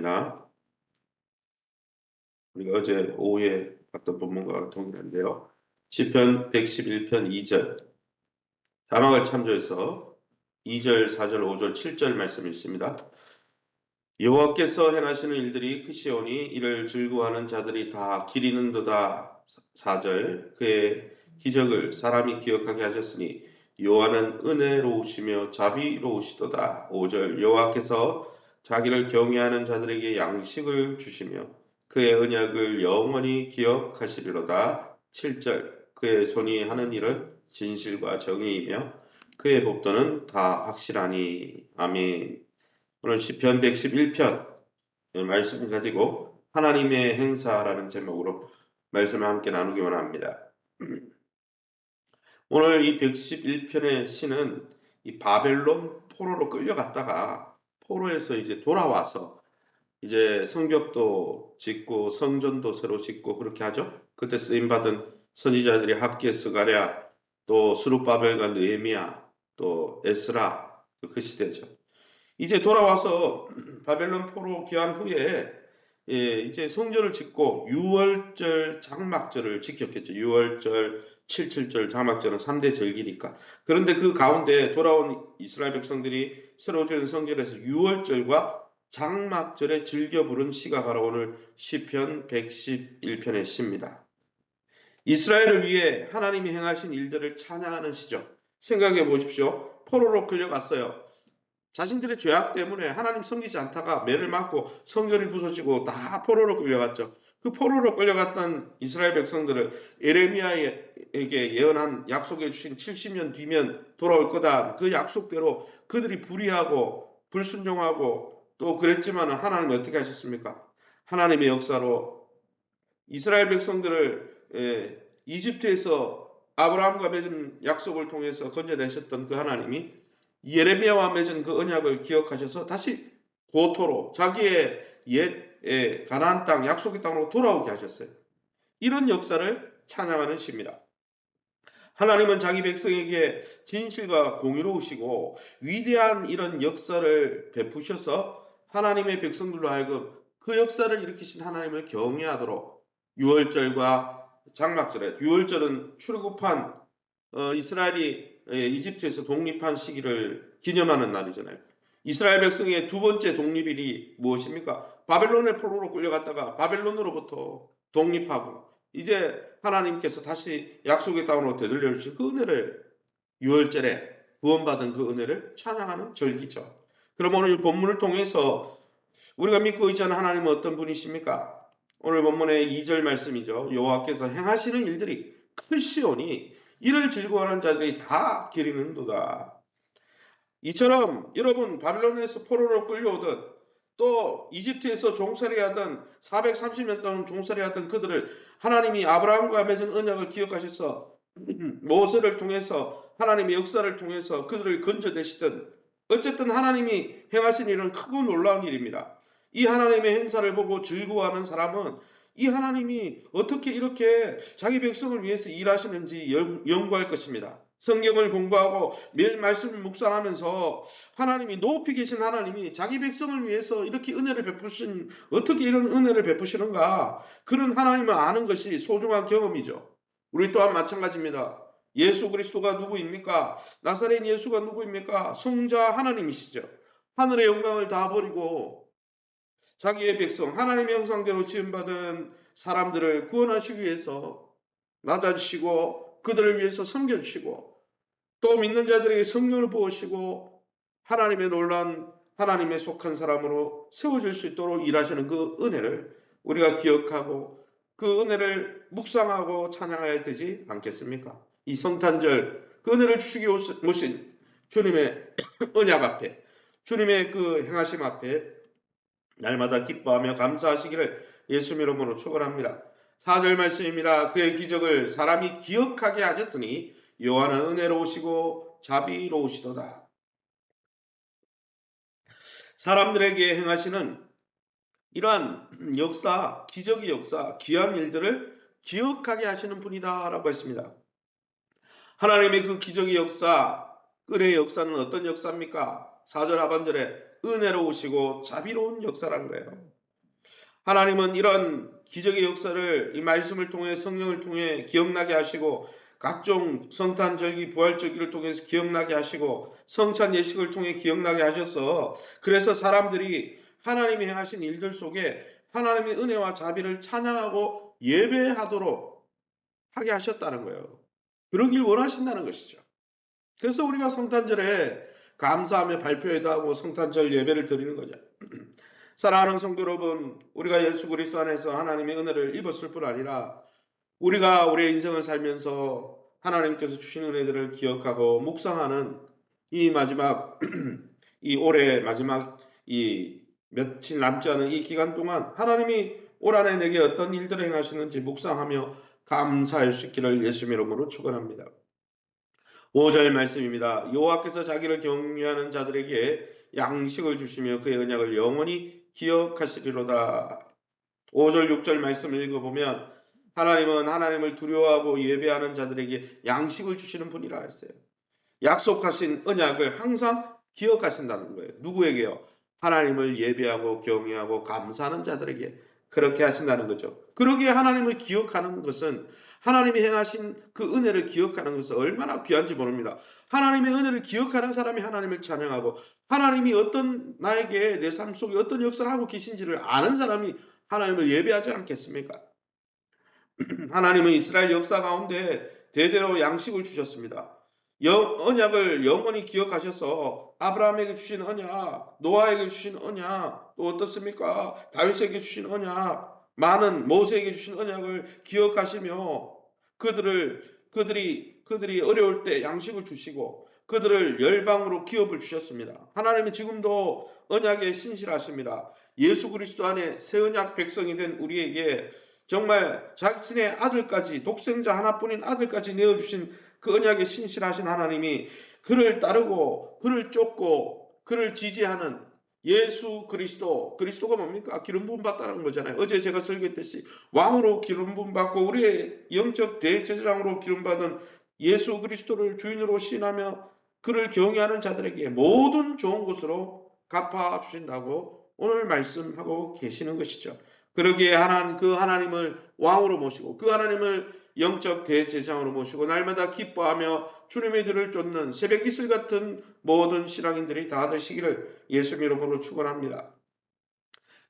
말씀입니다. 우리가 어제 오후에 봤던 본문과 동일한데요. 시편 111편 2절 자막을 참조해서 2절, 4절, 5절, 7절 말씀이 있습니다. 여호와께서 행하시는 일들이 크시오니 이를 즐거워하는 자들이 다 기리는도다. 4절 그의 기적을 사람이 기억하게 하셨으니 여호와는 은혜로우시며 자비로우시도다. 5절 여호와께서 자기를 경외하는 자들에게 양식을 주시며 그의 언약을 영원히 기억하시리로다. 7절 그의 손이 하는 일은 진실과 정의이며 그의 법도는 다 확실하니. 아멘. 오늘 시편 111편 말씀을 가지고 하나님의 행사라는 제목으로 말씀을 함께 나누기 원합니다. 오늘 이 111편의 시는 이 바벨론 포로로 끌려갔다가 포로에서 이제 돌아와서 이제 성벽도 짓고 성전도 새로 짓고 그렇게 하죠. 그때 쓰임받은 선지자들이 학개, 스가랴, 또 스룹바벨과 느헤미야, 또 에스라 그 시대죠. 이제 돌아와서 바벨론 포로 귀환 후에 이제 성전을 짓고 유월절 장막절을 지켰겠죠. 유월절, 칠칠절 장막절은 3대 절기니까. 그런데 그 가운데 돌아온 이스라엘 백성들이 새로 지은 성전에서 유월절과 장막절에 즐겨 부른 시가 바로 오늘 시편 111편의 시입니다. 이스라엘을 위해 하나님이 행하신 일들을 찬양하는 시죠. 생각해 보십시오. 포로로 끌려갔어요. 자신들의 죄악 때문에 하나님 섬기지 않다가 매를 맞고 성전이 부서지고 다 포로로 끌려갔죠. 그 포로로 끌려갔던 이스라엘 백성들을 에레미야에게 예언한 약속해 주신 70년 뒤면 돌아올 거다. 그 약속대로 그들이 불의하고 불순종하고 또 그랬지만 하나님이 어떻게 하셨습니까? 하나님의 역사로 이스라엘 백성들을 이집트에서 아브라함과 맺은 약속을 통해서 건져내셨던 그 하나님이 예레미야와 맺은 그 언약을 기억하셔서 다시 고토로 자기의 옛 가나안 땅 약속의 땅으로 돌아오게 하셨어요. 이런 역사를 찬양하는 시입니다. 하나님은 자기 백성에게 진실과 공의로우시고 위대한 이런 역사를 베푸셔서 하나님의 백성들로 하여금 그 역사를 일으키신 하나님을 경외하도록 유월절과 장막절에, 유월절은 출애굽한 이스라엘이 이집트에서 독립한 시기를 기념하는 날이잖아요. 이스라엘 백성의 두 번째 독립일이 무엇입니까? 바벨론의 포로로 끌려갔다가 바벨론으로부터 독립하고 이제 하나님께서 다시 약속의 땅으로 되돌려 주신 그 은혜를 유월절에 구원받은 그 은혜를 찬양하는 절기죠. 그럼 오늘 본문을 통해서 우리가 믿고 의지하는 하나님은 어떤 분이십니까? 오늘 본문의 2절 말씀이죠. 여호와께서 행하시는 일들이 크시오니 이를 즐거워하는 자들이 다 기리는도다. 이처럼 여러분 바벨론에서 포로로 끌려오던 또 이집트에서 종살이하던 430년 동안 종살이하던 그들을 하나님이 아브라함과 맺은 언약을 기억하셔서 모세를 통해서 하나님의 역사를 통해서 그들을 건져내시던 어쨌든 하나님이 행하신 일은 크고 놀라운 일입니다. 이 하나님의 행사를 보고 즐거워하는 사람은 이 하나님이 어떻게 이렇게 자기 백성을 위해서 일하시는지 연구할 것입니다. 성경을 공부하고 매일 말씀을 묵상하면서 하나님이 높이 계신 하나님이 자기 백성을 위해서 이렇게 은혜를 베푸신 어떻게 이런 은혜를 베푸시는가 그런 하나님을 아는 것이 소중한 경험이죠. 우리 또한 마찬가지입니다. 예수 그리스도가 누구입니까? 나사렛 예수가 누구입니까? 성자 하나님이시죠. 하늘의 영광을 다 버리고 자기의 백성 하나님의 형상대로 지음받은 사람들을 구원하시기 위해서 낮아지시고 그들을 위해서 섬겨주시고 또 믿는 자들에게 성령을 부으시고 하나님의 놀란 하나님의 속한 사람으로 세워질 수 있도록 일하시는 그 은혜를 우리가 기억하고 그 은혜를 묵상하고 찬양해야 되지 않겠습니까? 이 성탄절 그 은혜를 주시기 오신 주님의 언약 앞에 주님의 그 행하심 앞에 날마다 기뻐하며 감사하시기를 예수님 이름으로 축원합니다. 4절 말씀입니다. 그의 기적을 사람이 기억하게 하셨으니 여호와는 은혜로우시고 자비로우시도다. 사람들에게 행하시는 이러한 역사, 기적의 역사, 귀한 일들을 기억하게 하시는 분이다라고 했습니다. 하나님의 그 기적의 역사, 은혜의 역사는 어떤 역사입니까? 4절 하반절에 은혜로우시고 자비로운 역사라는 거예요. 하나님은 이런 기적의 역사를 이 말씀을 통해 성령을 통해 기억나게 하시고 각종 성탄절기 부활절기를 통해서 기억나게 하시고 성찬 예식을 통해 기억나게 하셔서 그래서 사람들이 하나님이 행하신 일들 속에 하나님의 은혜와 자비를 찬양하고 예배하도록 하게 하셨다는 거예요. 그러길 원하신다는 것이죠. 그래서 우리가 성탄절에 감사하며 발표회도 하고 성탄절 예배를 드리는 거죠. 사랑하는 성도 여러분, 우리가 예수 그리스도 안에서 하나님의 은혜를 입었을 뿐 아니라 우리가 우리의 인생을 살면서 하나님께서 주신 은혜들을 기억하고 묵상하는 이 마지막 이 올해 마지막 이 며칠 남지 않은 이 기간 동안 하나님이 올 한해 내게 어떤 일들을 행하시는지 묵상하며 감사할 수 있기를 예수님 이름으로 축원합니다. 5절 말씀입니다. 여호와께서 자기를 경외하는 자들에게 양식을 주시며 그의 언약을 영원히 기억하시리로다. 5절 6절 말씀을 읽어보면 하나님은 하나님을 두려워하고 예배하는 자들에게 양식을 주시는 분이라 했어요. 약속하신 언약을 항상 기억하신다는 거예요. 누구에게요? 하나님을 예배하고 경외하고 감사하는 자들에게 그렇게 하신다는 거죠. 그러기에 하나님을 기억하는 것은 하나님이 행하신 그 은혜를 기억하는 것은 얼마나 귀한지 모릅니다. 하나님의 은혜를 기억하는 사람이 하나님을 찬양하고 하나님이 어떤 나에게 내 삶 속에 어떤 역사를 하고 계신지를 아는 사람이 하나님을 예배하지 않겠습니까? 하나님은 이스라엘 역사 가운데 대대로 양식을 주셨습니다. 언약을 영원히 기억하셔서 아브라함에게 주신 언약, 노아에게 주신 언약, 또 어떻습니까? 다윗에게 주신 언약, 많은 모세에게 주신 언약을 기억하시며 그들이 어려울 때 양식을 주시고 그들을 열방으로 기업을 주셨습니다. 하나님은 지금도 언약에 신실하십니다. 예수 그리스도 안에 새 언약 백성이 된 우리에게 정말 자신의 아들까지 독생자 하나뿐인 아들까지 내어주신 그 언약에 신실하신 하나님이 그를 따르고 그를 쫓고 그를 지지하는 예수 그리스도가 뭡니까? 기름 부음 받다는 거잖아요. 어제 제가 설교했듯이 왕으로 기름 부음 받고 우리의 영적 대제사장으로 기름 받은 예수 그리스도를 주인으로 신하며 그를 경외하는 자들에게 모든 좋은 것으로 갚아 주신다고 오늘 말씀하고 계시는 것이죠. 그러기에 그 하나님을 왕으로 모시고 그 하나님을 영적 대제사장으로 모시고 날마다 기뻐하며 주님의 들을 쫓는 새벽 이슬 같은 모든 신앙인들이 다 되시기를 예수님 이름으로 축원합니다.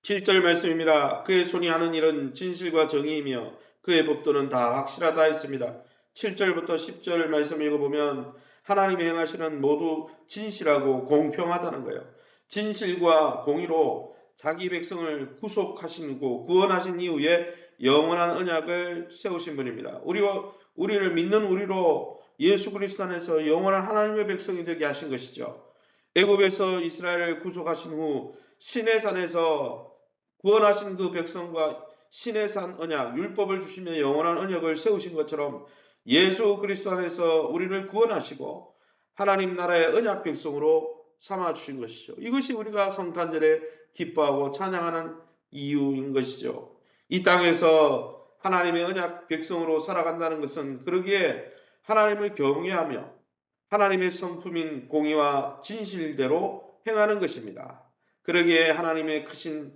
7절 말씀입니다. 그의 손이 하는 일은 진실과 정의이며 그의 법도는 다 확실하다 했습니다. 7절부터 10절 말씀 읽어보면 하나님이 행하시는 모두 진실하고 공평하다는 거예요. 진실과 공의로 자기 백성을 구속하시고 구원하신 이후에 영원한 언약을 세우신 분입니다. 우리를 믿는 우리로 예수 그리스도 안에서 영원한 하나님의 백성이 되게 하신 것이죠. 애굽에서 이스라엘을 구속하신 후 시내산에서 구원하신 그 백성과 시내산 언약, 율법을 주시며 영원한 언약을 세우신 것처럼 예수 그리스도 안에서 우리를 구원하시고 하나님 나라의 언약 백성으로 삼아 주신 것이죠. 이것이 우리가 성탄절에 기뻐하고 찬양하는 이유인 것이죠. 이 땅에서 하나님의 언약 백성으로 살아간다는 것은 그러기에 하나님을 경외하며 하나님의 성품인 공의와 진실대로 행하는 것입니다. 그러기에 하나님의 크신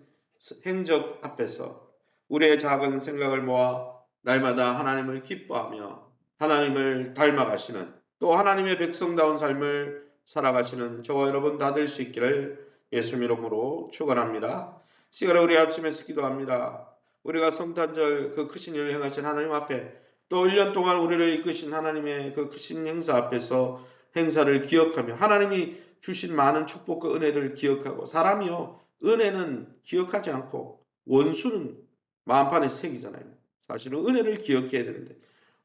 행적 앞에서 우리의 작은 생각을 모아 날마다 하나님을 기뻐하며 하나님을 닮아가시는 또 하나님의 백성다운 삶을 살아가시는 저와 여러분 다 될 수 있기를 예수님 이름으로 축원합니다. 시간에 우리 아침에서 기도합니다. 우리가 성탄절 그 크신 일을 행하신 하나님 앞에 또 1년 동안 우리를 이끄신 하나님의 그 크신 행사 앞에서 행사를 기억하며 하나님이 주신 많은 축복과 은혜를 기억하고 사람이요 은혜는 기억하지 않고 원수는 마음판에 새기잖아요. 사실은 은혜를 기억해야 되는데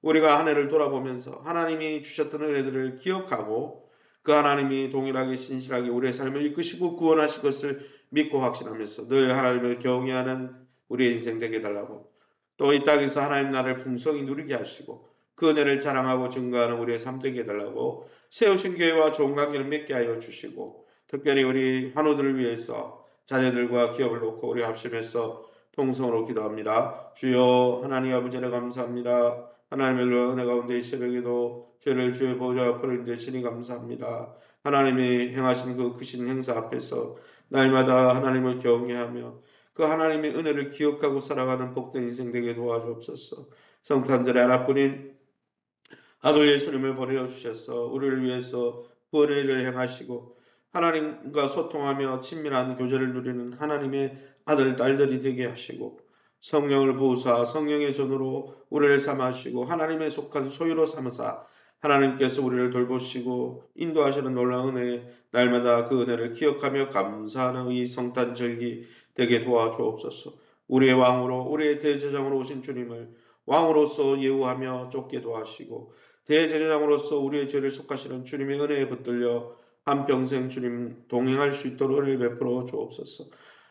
우리가 한 해를 돌아보면서 하나님이 주셨던 은혜들을 기억하고 그 하나님이 동일하게 신실하게 우리의 삶을 이끄시고 구원하실 것을 믿고 확신하면서 늘 하나님을 경외하는 우리의 인생 되게 달라고 또 이 땅에서 하나님 나라를 풍성히 누리게 하시고 그 은혜를 자랑하고 증거하는 우리의 삶 되게 해달라고 세우신 교회와 좋은 관계를 맺게 하여 주시고 특별히 우리 환우들을 위해서 자녀들과 기업을 놓고 우리 합심해서 통성으로 기도합니다. 주여 하나님 아버지 를 감사합니다. 하나님의 은혜 가운데 이 새벽에도 죄를 주의 보좌 앞으로 인되시니 감사합니다. 하나님이 행하신 그 크신 행사 앞에서 날마다 하나님을 경외하며 그 하나님의 은혜를 기억하고 살아가는 복된 인생 되게 도와주옵소서. 성탄절의 하나뿐인 아들 예수님을 보내주셔서 우리를 위해서 구원의 일을 행하시고 하나님과 소통하며 친밀한 교제를 누리는 하나님의 아들, 딸들이 되게 하시고 성령을 부으사 성령의 전으로 우리를 삼으시고 하나님의 속한 소유로 삼으사 하나님께서 우리를 돌보시고 인도하시는 놀라운 은혜 날마다 그 은혜를 기억하며 감사하는 이 성탄절기 되게 도와주옵소서. 우리의 왕으로 우리의 대제장으로 오신 주님을 왕으로서 예우하며 쫓게 도와시고 대제사장으로서 우리의 죄를 속하시는 주님의 은혜에 붙들려 한평생 주님 동행할 수 있도록 은혜를 베풀어 주옵소서.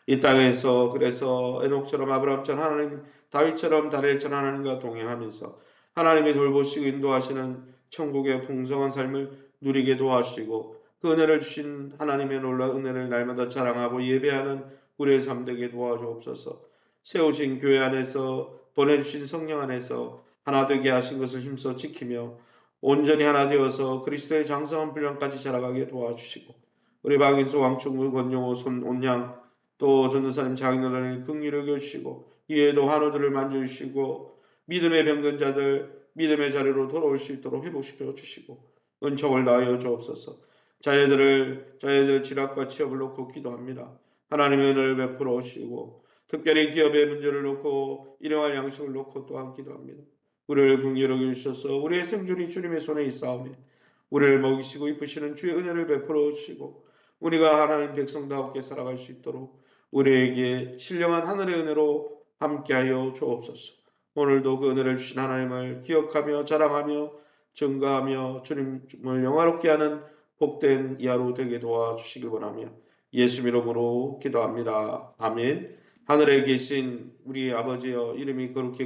이 땅에서 그래서 에녹처럼 아브라함처럼 하나님, 다윗처럼 다니엘처럼 하나님과 동행하면서 하나님이 돌보시고 인도하시는 천국의 풍성한 삶을 누리게 도와주시고 그 은혜를 주신 하나님의 놀라운 은혜를 날마다 자랑하고 예배하는 우리의 삶 되게 도와주옵소서. 세우신 교회 안에서 보내주신 성령 안에서 하나 되게 하신 것을 힘써 지키며 온전히 하나 되어서 그리스도의 장성한 분량까지 자라가게 도와주시고 우리 박인수 왕충무 권용호 손온양 또 전도사님 장인어른을 긍휼히 여겨주시고 이외에도 환우들을 만져주시고 믿음의 병든 자들 믿음의 자리로 돌아올 수 있도록 회복시켜 주시고 은총을 다하여 주옵소서. 자녀들 지락과 취업을 놓고 기도합니다. 하나님의 은혜를 베풀어 오시고 특별히 기업의 문제를 놓고 일용할 양식을 놓고 또한 기도합니다. 우리를 긍휼히 여기셔서 우리의 생존이 주님의 손에 있사오며 우리를 먹이시고 입으시는 주의 은혜를 베풀어 주시고 우리가 하나님 백성다웠게 살아갈 수 있도록 우리에게 신령한 하늘의 은혜로 함께하여 주옵소서. 오늘도 그 은혜를 주신 하나님을 기억하며 자랑하며 증거하며 주님을 영화롭게 하는 복된 이 하루 되게 도와주시길 원하며 예수 이름으로 기도합니다. 아멘. 하늘에 계신 우리 아버지여 이름이 거룩히